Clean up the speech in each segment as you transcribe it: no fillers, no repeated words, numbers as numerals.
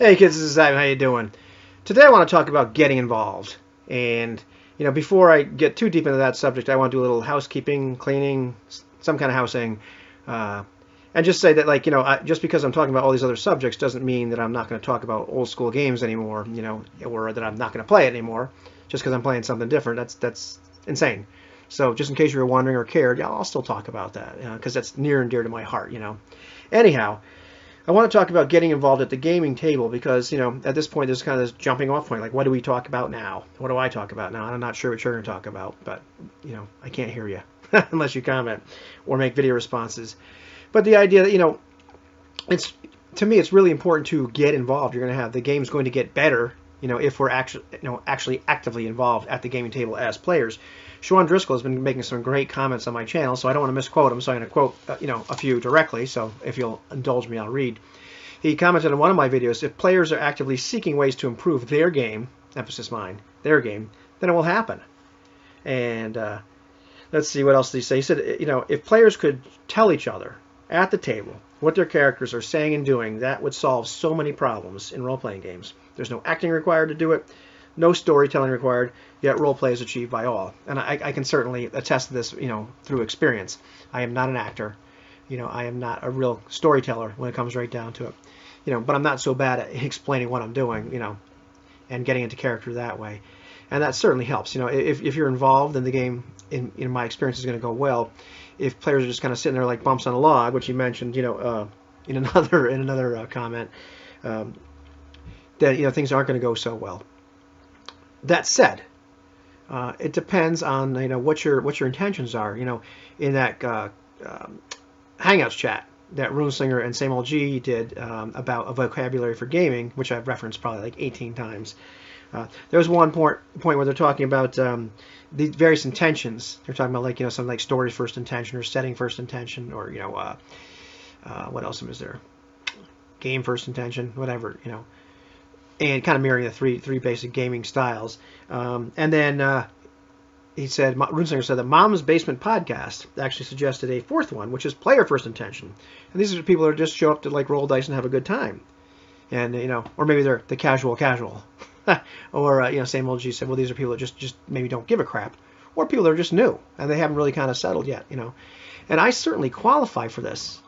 Hey kids, this is Zach. How you doing? Today I want to talk about getting involved. And before I get too deep into that subject, I want to do a little housekeeping, cleaning, some kind of housing, uh, and just say that, just because I'm talking about all these other subjects doesn't mean that I'm not going to talk about old school games anymore, or that I'm not going to play it anymore, just because I'm playing something different. That's insane. So just in case you were wondering or cared, yeah, I'll still talk about that because that's near and dear to my heart. Anyhow. I want to talk about getting involved at the gaming table because, at this point, there's kind of this jumping off point. Like, what do we talk about now? What do I talk about now? I'm not sure what you're going to talk about, but, I can't hear you unless you comment or make video responses. But the idea that, to me, it's really important to get involved. You're going to have the game's going to get better, if we're actually actively involved at the gaming table as players. Sean Driscoll has been making some great comments on my channel, so I don't want to misquote him, so I'm going to quote, a few directly, so if you'll indulge me, I'll read. He commented on one of my videos, if players are actively seeking ways to improve their game, emphasis mine, their game, then it will happen. And let's see, what else did he say? He said, if players could tell each other at the table what their characters are saying and doing, that would solve so many problems in role-playing games. There's no acting required to do it. No storytelling required, yet roleplay is achieved by all. And I can certainly attest to this, through experience. I am not an actor. I am not a real storyteller when it comes right down to it. But I'm not so bad at explaining what I'm doing, and getting into character that way. And that certainly helps. If you're involved in the game, in my experience, is going to go well. If players are just kind of sitting there like bumps on a log, which you mentioned, in another comment, then things aren't going to go so well. That said, it depends on what your intentions are. In that Hangouts chat that Runeslinger and Same Old G did about a vocabulary for gaming, which I've referenced probably like 18 times. There was one point where they're talking about the various intentions. They're talking about something like story first intention or setting first intention, or what else is there? Game first intention, whatever. And kind of mirroring the three basic gaming styles. And then he said, Runeslinger said that Mom's Basement Podcast actually suggested a fourth one, which is player first intention. And these are people that just show up to roll dice and have a good time. And, or maybe they're the casual. Or, Same Old G said, well, these are people that just maybe don't give a crap. Or people that are just new and they haven't really kind of settled yet, And I certainly qualify for this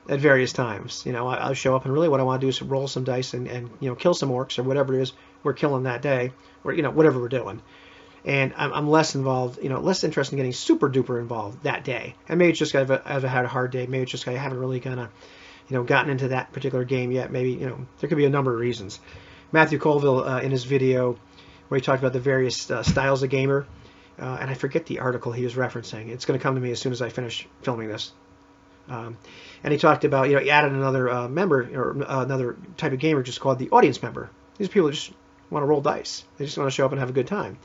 at various times. I'll show up and really what I want to do is roll some dice and kill some orcs or whatever it is we're killing that day, or whatever we're doing. And I'm less involved, less interested in getting super duper involved that day. And maybe it's just I've had a hard day. Maybe it's just I haven't really kind of gotten into that particular game yet. Maybe there could be a number of reasons. Matthew Colville in his video where he talked about the various styles of gamer, and I forget the article he was referencing. It's going to come to me as soon as I finish filming this. And he talked about, he added another member, or another type of gamer just called the audience member. These people just want to roll dice. They just want to show up and have a good time.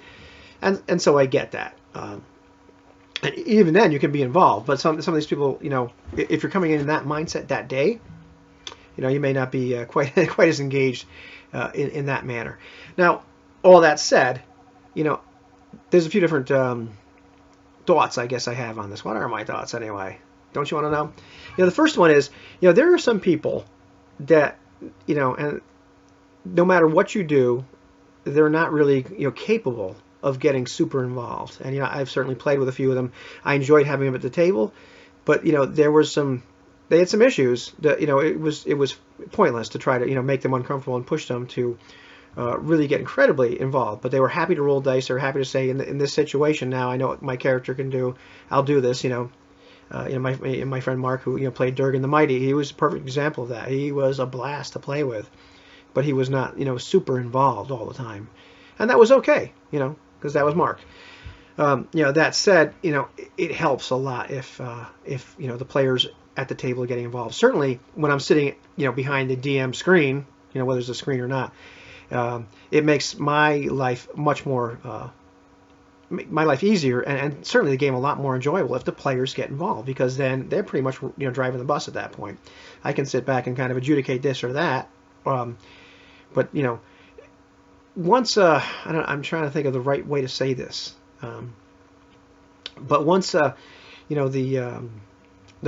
And so I get that. And even then, you can be involved. But some of these people, if you're coming in that mindset that day, you may not be quite as engaged in that manner. Now, all that said, there's a few different thoughts I guess I have on this. What are my thoughts anyway? Don't you want to know? The first one is, there are some people that, and no matter what you do, they're not really, capable of getting super involved. And, I've certainly played with a few of them. I enjoyed having them at the table, but, they had some issues that, it was pointless to try to, make them uncomfortable and push them to really get incredibly involved. But they were happy to roll dice. They were happy to say, in this situation now, I know what my character can do. I'll do this, my friend Mark, who played Durgan the Mighty, he was a perfect example of that. He was a blast to play with, but he was not super involved all the time, and that was okay, because that was Mark. That said, it helps a lot if the players at the table are getting involved. Certainly, when I'm sitting behind the DM screen, whether it's a screen or not, it makes my life much more. My life easier and certainly the game a lot more enjoyable if the players get involved, because then they're pretty much driving the bus at that point. I can sit back and kind of adjudicate this or that, but once I'm trying to think of the right way to say this, but once the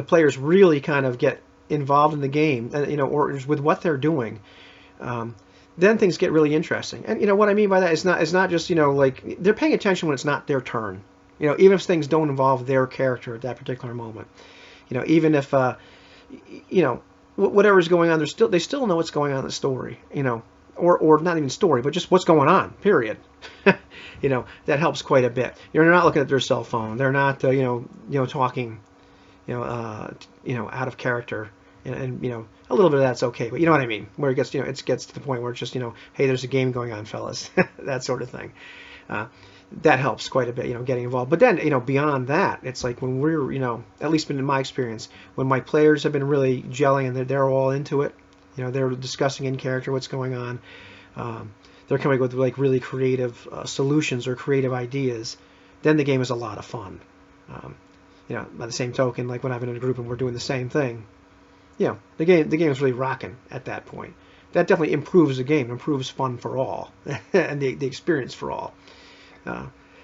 players really kind of get involved in the game, or with what they're doing, then things get really interesting. And what I mean by that is not just like they're paying attention when it's not their turn. Even if things don't involve their character at that particular moment. Even if whatever's going on, they still know what's going on in the story. Or not even story, but just what's going on. Period. That helps quite a bit. They're not looking at their cell phone. They're not talking out of character. And a little bit of that's okay, but you know what I mean, where it gets it gets to the point where it's just hey, there's a game going on, fellas, that sort of thing. That helps quite a bit, getting involved. But then beyond that, it's like when we're at least in my experience, when my players have been really gelling and they're all into it, they're discussing in character what's going on. They're coming up with like really creative solutions or creative ideas. Then the game is a lot of fun. By the same token, like when I've been in a group and we're doing the same thing. The game is really rocking at that point. That definitely improves the game, improves fun for all, and the experience for all.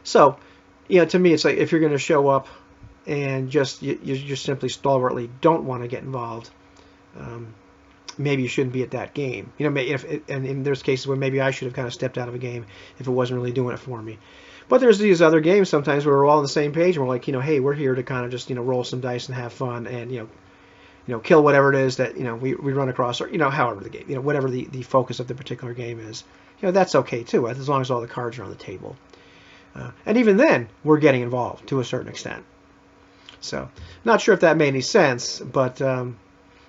So, to me, it's like if you're going to show up and you simply stalwartly don't want to get involved, maybe you shouldn't be at that game. And there's cases where maybe I should have kind of stepped out of a game if it wasn't really doing it for me. But there's these other games sometimes where we're all on the same page and we're like, hey, we're here to kind of just roll some dice and have fun and kill whatever it is that we run across, or however the game, whatever the focus of the particular game is, that's okay too, as long as all the cards are on the table. And even then, we're getting involved to a certain extent. So, not sure if that made any sense, but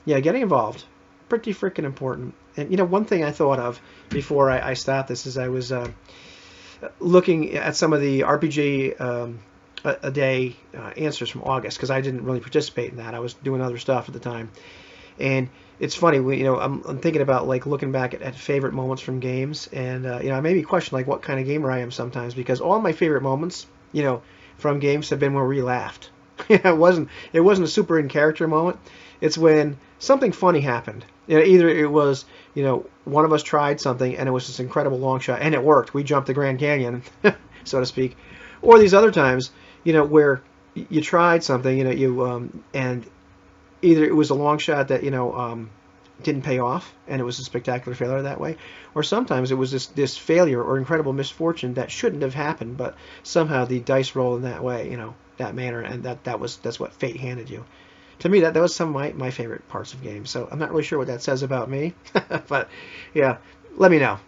getting involved, pretty freaking important. And one thing I thought of before I stopped this is I was looking at some of the RPG a day answers from August, because I didn't really participate in that. I was doing other stuff at the time. And it's funny, I'm thinking about like looking back at favorite moments from games, and I maybe question like what kind of gamer I am sometimes, because all my favorite moments, from games have been where we laughed. It wasn't a super in character moment. It's when something funny happened. Either it was one of us tried something and it was this incredible long shot and it worked. We jumped the Grand Canyon, so to speak. Or these other times, where you tried something, and either it was a long shot that didn't pay off and it was a spectacular failure that way, or sometimes it was this failure or incredible misfortune that shouldn't have happened, but somehow the dice rolled in that way, that manner, and that's what fate handed you. To me, that was some of my favorite parts of games. So I'm not really sure what that says about me, but yeah, let me know.